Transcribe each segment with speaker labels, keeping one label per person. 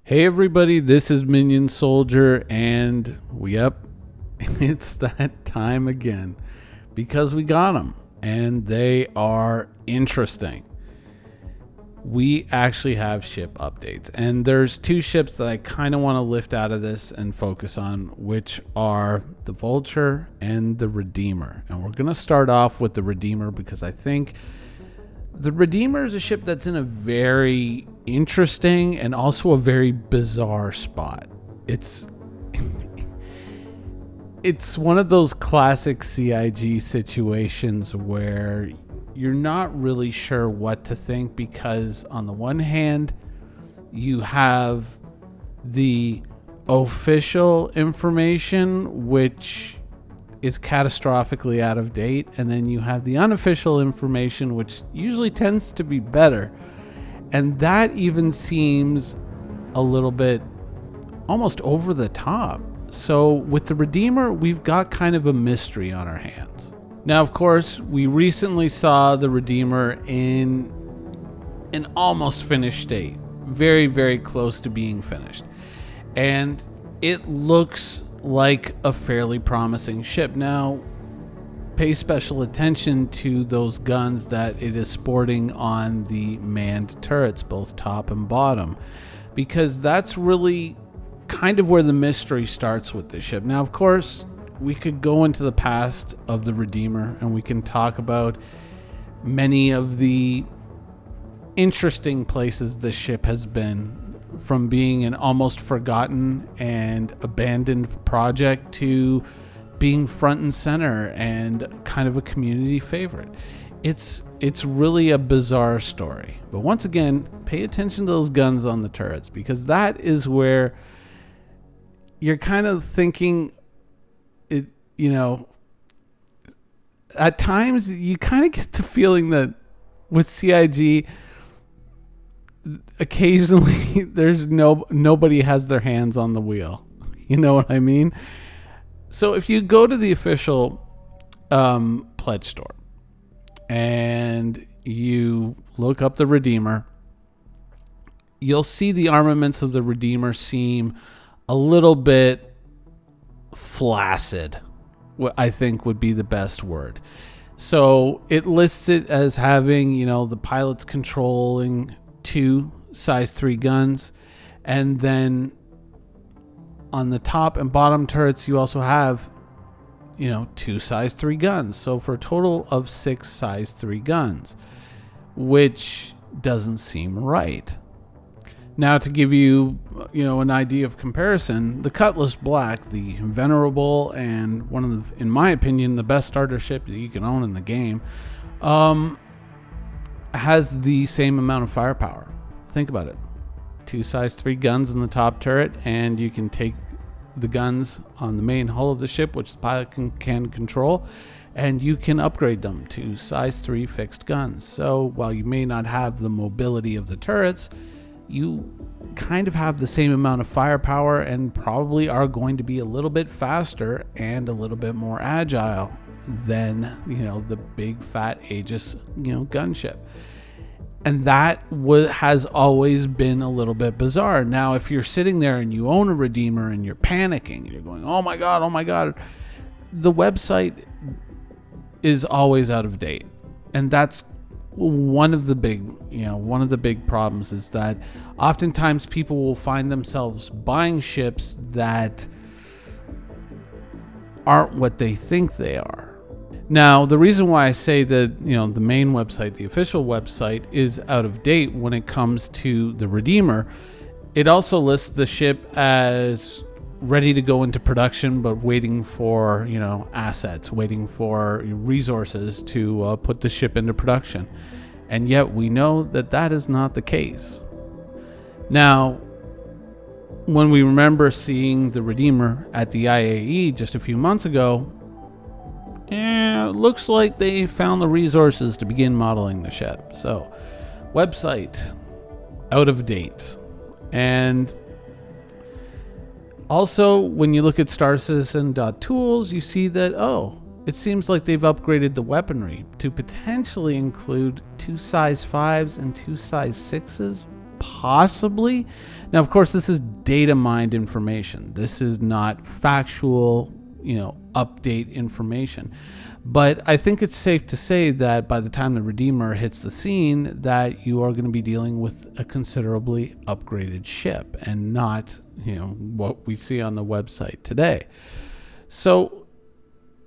Speaker 1: Hey everybody, this is Minion Soldier, and it's that time again because we got them and they are interesting. We actually have ship updates, and there's two ships that I kind of want to lift out of this and focus on, which are the Vulture and the Redeemer. And we're going to start off with the Redeemer because I think the Redeemer is a ship that's in a very interesting and also a very bizarre spot. It's it's one of those classic CIG situations where you're not really sure what to think, because on the one hand, you have the official information, which is catastrophically out of date, and then you have the unofficial information, which usually tends to be better, and that even seems a little bit almost over the top. So with the Redeemer, we've got kind of a mystery on our hands. Now, of course, we recently saw the Redeemer in an almost finished state, very, very close to being finished, and it looks like a fairly promising ship. Now, pay special attention to those guns that it is sporting on the manned turrets, both top and bottom, because that's really kind of where the mystery starts with this ship. Now, of course, we could go into the past of the Redeemer and we can talk about many of the interesting places this ship has been, from being an almost forgotten and abandoned project to being front and center and kind of a community favorite. It's really a bizarre story. But once again, pay attention to those guns on the turrets, because that is where you're kind of thinking it, at times you kind of get the feeling that with CIG, occasionally there's nobody has their hands on the wheel. You know what I mean? So if you go to the official pledge store and you look up the Redeemer, you'll see the armaments of the Redeemer seem a little bit flaccid, what I think would be the best word. So it lists it as having, the pilots controlling 2 size 3 guns, and then on the top and bottom turrets you also have 2 size 3 guns, so for a total of 6 size 3 guns, which doesn't seem right. Now, to give you an idea of comparison, the Cutlass Black, the venerable and one of the, in my opinion, the best starter ship that you can own in the game, has the same amount of firepower. Think about it. 2 size 3 guns in the top turret, and you can take the guns on the main hull of the ship, which the pilot can control, and you can upgrade them to size 3 fixed guns. So while you may not have the mobility of the turrets, you kind of have the same amount of firepower and probably are going to be a little bit faster and a little bit more agile than the big fat Aegis gunship. And that has always been a little bit bizarre. Now, if you're sitting there and you own a Redeemer and you're panicking, you're going, oh my god, the website is always out of date. And that's one of the big problems, is that oftentimes people will find themselves buying ships that aren't what they think they are. Now, the reason why I say that, the main website, the official website, is out of date when it comes to the Redeemer, it also lists the ship as ready to go into production, but waiting for, assets, waiting for resources to put the ship into production. And yet we know that that is not the case. Now, when we remember seeing the Redeemer at the IAE just a few months ago, it looks like they found the resources to begin modeling the ship. So, website out of date. And also, when you look at StarCitizen.tools, you see that, it seems like they've upgraded the weaponry to potentially include 2 size 5s and 2 size 6s, possibly. Now, of course, this is data mined information. This is not factual, update information. But I think it's safe to say that by the time the Redeemer hits the scene, that you are going to be dealing with a considerably upgraded ship and not, what we see on the website today. So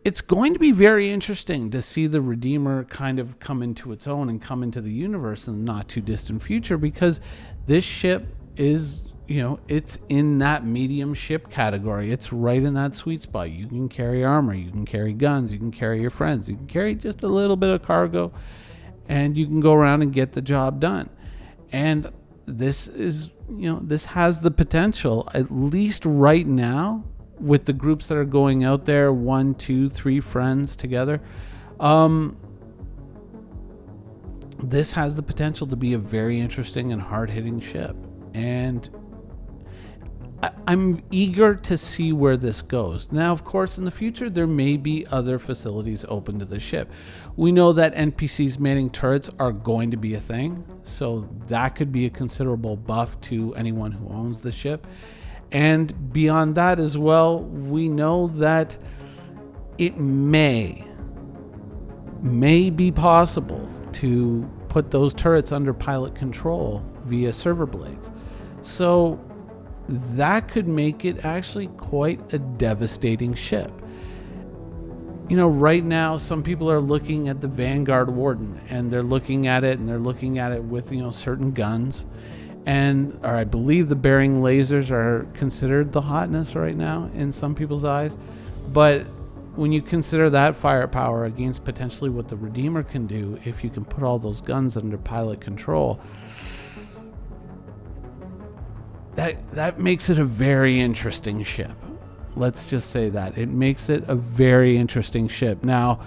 Speaker 1: it's going to be very interesting to see the Redeemer kind of come into its own and come into the universe in the not too distant future, because this ship is, it's in that medium ship category. It's right in that sweet spot. You can carry armor, you can carry guns, you can carry your friends, you can carry just a little bit of cargo, and you can go around and get the job done. And this is, this has the potential, at least right now, with the groups that are going out there, 1, 2, 3 friends together. This has the potential to be a very interesting and hard-hitting ship. And I'm eager to see where this goes. Now, of course, in the future, there may be other facilities open to the ship. We know that NPCs manning turrets are going to be a thing, so that could be a considerable buff to anyone who owns the ship. And beyond that as well, we know that it may be possible to put those turrets under pilot control via server blades. So that could make it actually quite a devastating ship. Right now, some people are looking at the Vanguard Warden, and they're looking at it with, certain guns. And I believe the bearing lasers are considered the hotness right now in some people's eyes. But when you consider that firepower against potentially what the Redeemer can do, if you can put all those guns under pilot control, that makes it a very interesting ship. Let's just say that. It makes it a very interesting ship. Now,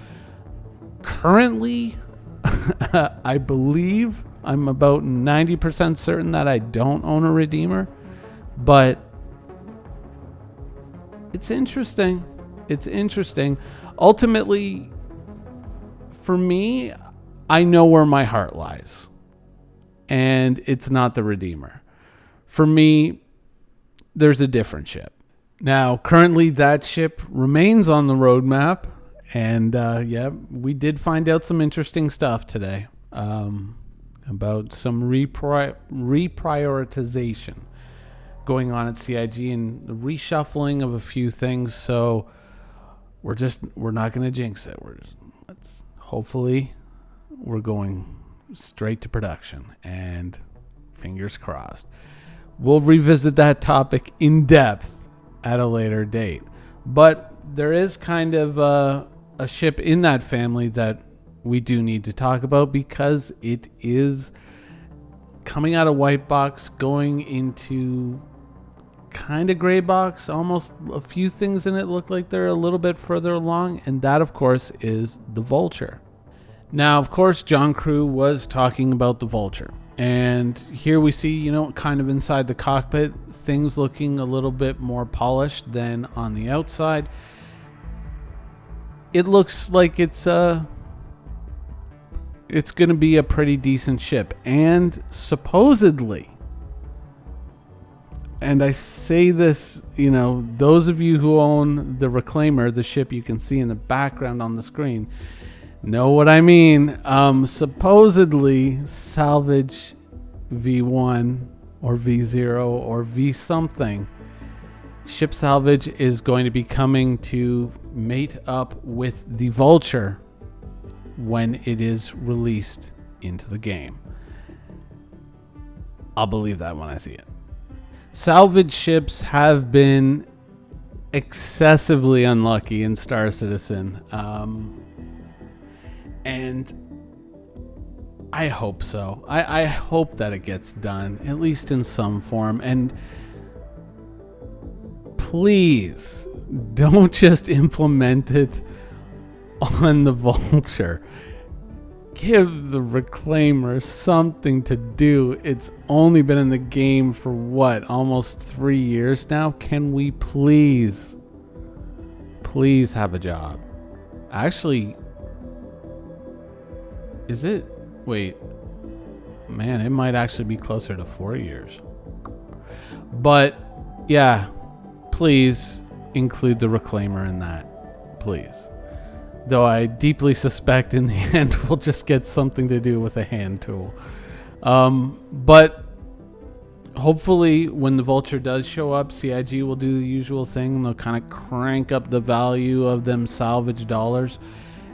Speaker 1: currently, I believe I'm about 90% certain that I don't own a Redeemer, but it's interesting. It's interesting. Ultimately, for me, I know where my heart lies, and it's not the Redeemer. For me, there's a different ship. Now, currently, that ship remains on the roadmap, and we did find out some interesting stuff today about some reprioritization going on at CIG and the reshuffling of a few things. So we're not going to jinx it. Hopefully we're going straight to production, and fingers crossed. We'll revisit that topic in depth at a later date. But there is kind of a ship in that family that we do need to talk about, because it is coming out of white box, going into kind of gray box. Almost a few things in it look like they're a little bit further along, and that, of course, is the Vulture. Now, of course, John Crew was talking about the Vulture, and here we see, kind of inside the cockpit, things looking a little bit more polished than on the outside. It looks like it's going to be a pretty decent ship, and supposedly, and I say this, those of you who own the Reclaimer, the ship you can see in the background on the screen, know what I mean. Supposedly, salvage V1 or V0 or V something, ship salvage is going to be coming to mate up with the Vulture when it is released into the game. I'll believe that when I see it. Salvage ships have been excessively unlucky in Star Citizen, and I hope so. I hope that it gets done, at least in some form. And please don't just implement it on the Vulture. Give the Reclaimer something to do. It's only been in the game for almost 3 years now. Can we please have a job? Actually, is it? Wait. man, it might actually be closer to 4 years. But yeah, please include the Reclaimer in that, please. Though I deeply suspect in the end we'll just get something to do with a hand tool. But hopefully when the Vulture does show up, CIG will do the usual thing. They'll kind of crank up the value of them salvage dollars.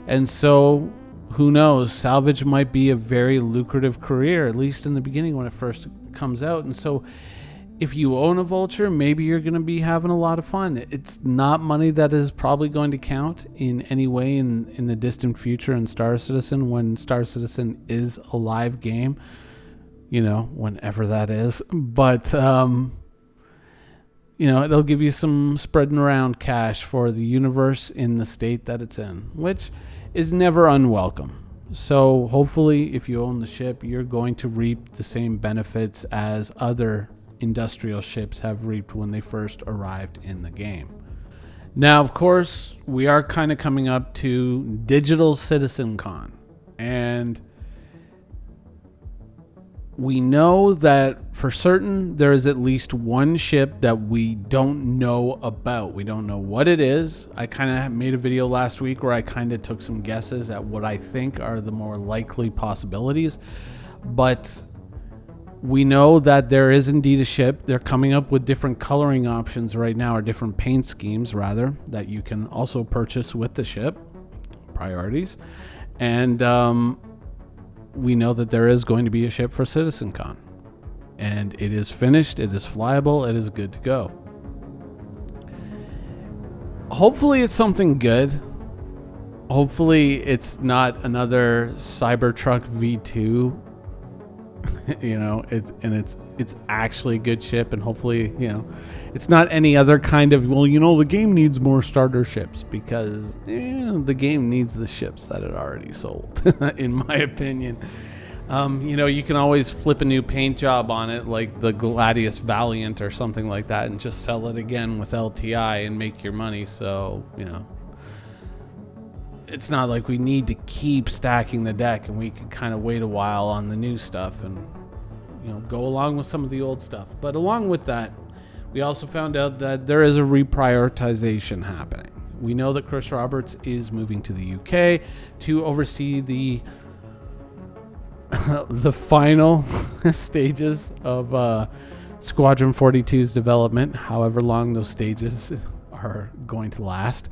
Speaker 1: And so, who knows, salvage might be a very lucrative career, at least in the beginning when it first comes out. And so if you own a Vulture, maybe you're going to be having a lot of fun. It's not money that is probably going to count in any way in the distant future in Star Citizen, when Star Citizen is a live game, whenever that is. But, it'll give you some spreading around cash for the universe in the state that it's in, which is never unwelcome. So hopefully if you own the ship, you're going to reap the same benefits as other industrial ships have reaped when they first arrived in the game. Now, of course, we are kind of coming up to Digital Citizen Con, and we know that for certain there is at least one ship that we don't know about. We don't know what it is. I kind of made a video last week where I kind of took some guesses at what I think are the more likely possibilities, but we know that there is indeed a ship. They're coming up with different coloring options right now, or different paint schemes rather, that you can also purchase with the ship. Priorities. And we know that there is going to be a ship for CitizenCon. And it is finished, it is flyable, it is good to go. Hopefully it's something good. Hopefully it's not another Cybertruck V2. It's actually a good ship, and hopefully, it's not any other kind of, the game needs more starter ships, because the game needs the ships that it already sold, in my opinion. You can always flip a new paint job on it, like the Gladius Valiant or something like that, and just sell it again with LTI and make your money. So, it's not like we need to keep stacking the deck, and we can kind of wait a while on the new stuff and go along with some of the old stuff. But along with that, we also found out that there is a reprioritization happening. We know that Chris Roberts is moving to the UK to oversee the final stages of Squadron 42's development, however long those stages are going to last.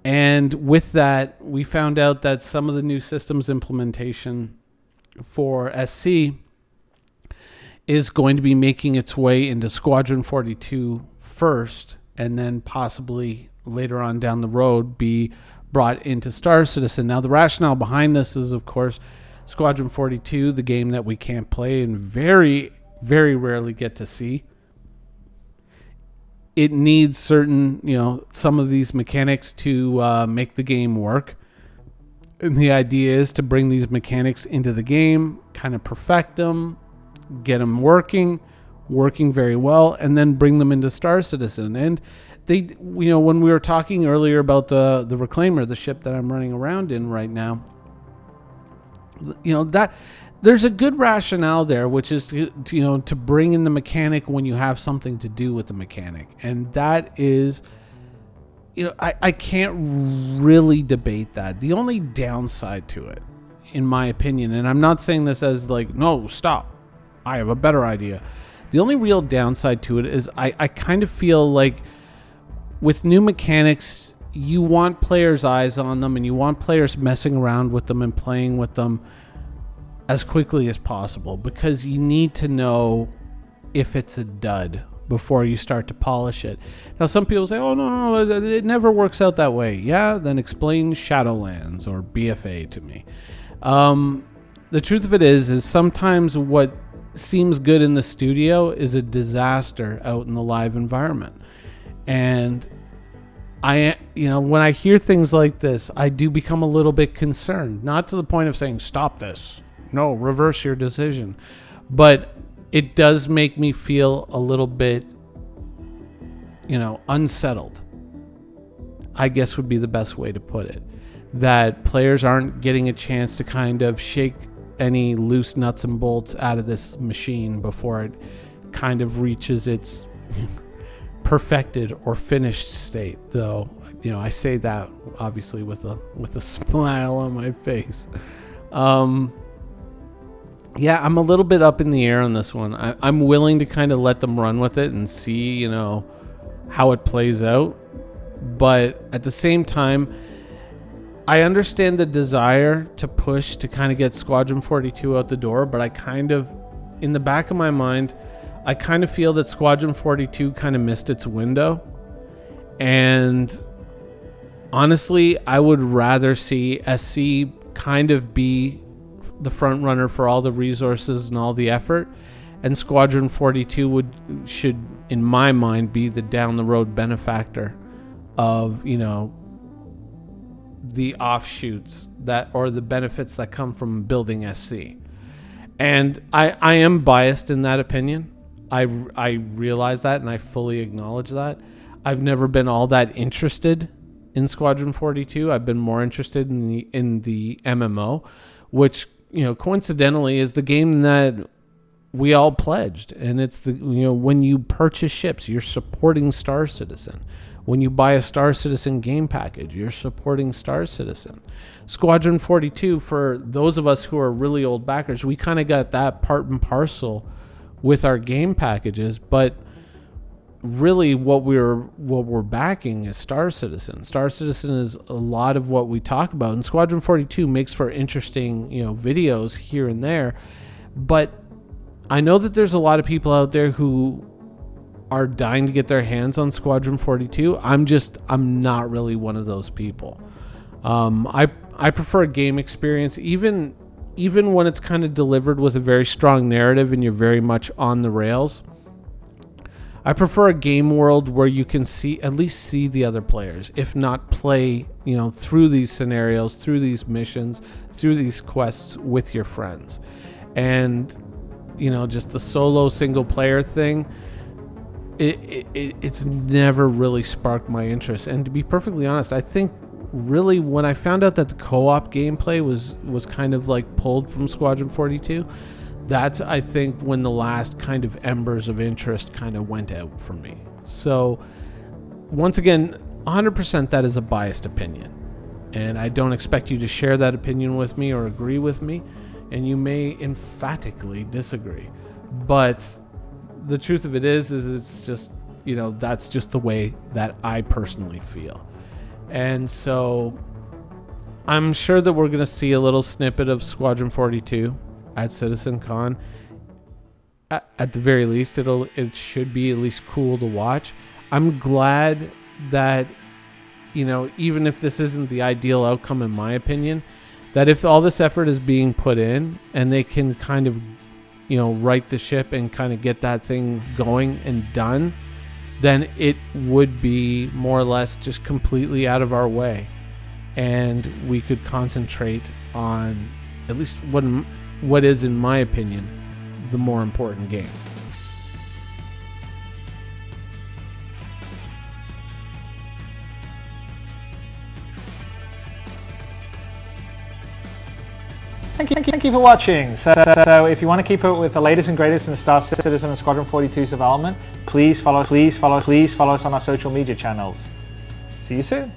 Speaker 1: And with that, we found out that some of the new systems implementation for SC is going to be making its way into Squadron 42 first, and then possibly later on down the road be brought into Star Citizen. Now, the rationale behind this is, of course, Squadron 42, the game that we can't play and very, very rarely get to see. It needs certain, some of these mechanics to make the game work. And the idea is to bring these mechanics into the game, kind of perfect them, get them working very well, and then bring them into Star Citizen. And they, when we were talking earlier about the Reclaimer, the ship that I'm running around in right now, that there's a good rationale there, which is to bring in the mechanic when you have something to do with the mechanic. And that is, I can't really debate that. The only downside to it, in my opinion, and I'm not saying this as like, no, stop, I have a better idea. The only real downside to it is I kind of feel like with new mechanics, you want players' eyes on them, and you want players messing around with them and playing with them as quickly as possible, because you need to know if it's a dud before you start to polish it. Now, some people say, oh, no, it never works out that way. Yeah, then explain Shadowlands or BFA to me. The truth of it is sometimes what seems good in the studio is a disaster out in the live environment. And when I hear things like this, I do become a little bit concerned. Not to the point of saying, stop this. No, reverse your decision. But it does make me feel a little bit, unsettled, I guess would be the best way to put it. That players aren't getting a chance to kind of shake any loose nuts and bolts out of this machine before it kind of reaches its perfected or finished state. Though, I say that obviously with a smile on my face. Yeah, I'm a little bit up in the air on this one. I'm willing to kind of let them run with it and see, how it plays out. But at the same time, I understand the desire to push to kind of get Squadron 42 out the door, but I kind of, in the back of my mind, I kind of feel that Squadron 42 kind of missed its window. And honestly, I would rather see SC kind of be the front runner for all the resources and all the effort, and Squadron 42 should in my mind be the down the road benefactor of the offshoots or the benefits that come from building SC. And I am biased in that opinion. I realize that, and I fully acknowledge that. I've never been all that interested in Squadron 42. I've been more interested in the MMO, which coincidentally is the game that we all pledged. And it's when you purchase ships, you're supporting Star Citizen. When you buy a Star Citizen game package, you're supporting Star Citizen. Squadron 42, for those of us who are really old backers, we kind of got that part and parcel with our game packages, but really what we're backing is Star Citizen. Star Citizen is a lot of what we talk about, and Squadron 42 makes for interesting, videos here and there. But I know that there's a lot of people out there who are dying to get their hands on Squadron 42. I'm not really one of those people. I prefer a game experience, even when it's kind of delivered with a very strong narrative and you're very much on the rails. I prefer a game world where you can at least see the other players, if not play, through these scenarios, through these missions, through these quests with your friends. And, just the solo single player thing, it's never really sparked my interest. And to be perfectly honest, I think really when I found out that the co-op gameplay was kind of like pulled from Squadron 42, that's, I think, when the last kind of embers of interest kind of went out for me. So, once again, 100% that is a biased opinion. And I don't expect you to share that opinion with me or agree with me. And you may emphatically disagree. But the truth of it is it's just, that's just the way that I personally feel. And so, I'm sure that we're going to see a little snippet of Squadron 42 at CitizenCon. At the very least, it should be at least cool to watch. I'm glad that, even if this isn't the ideal outcome in my opinion, that if all this effort is being put in and they can kind of, right the ship and kind of get that thing going and done, then it would be more or less just completely out of our way. And we could concentrate on at least what is, in my opinion, the more important game.
Speaker 2: Thank you for watching. So if you want to keep up with the latest and greatest in Star Citizen and Squadron 42's development, please follow us on our social media channels. See you soon.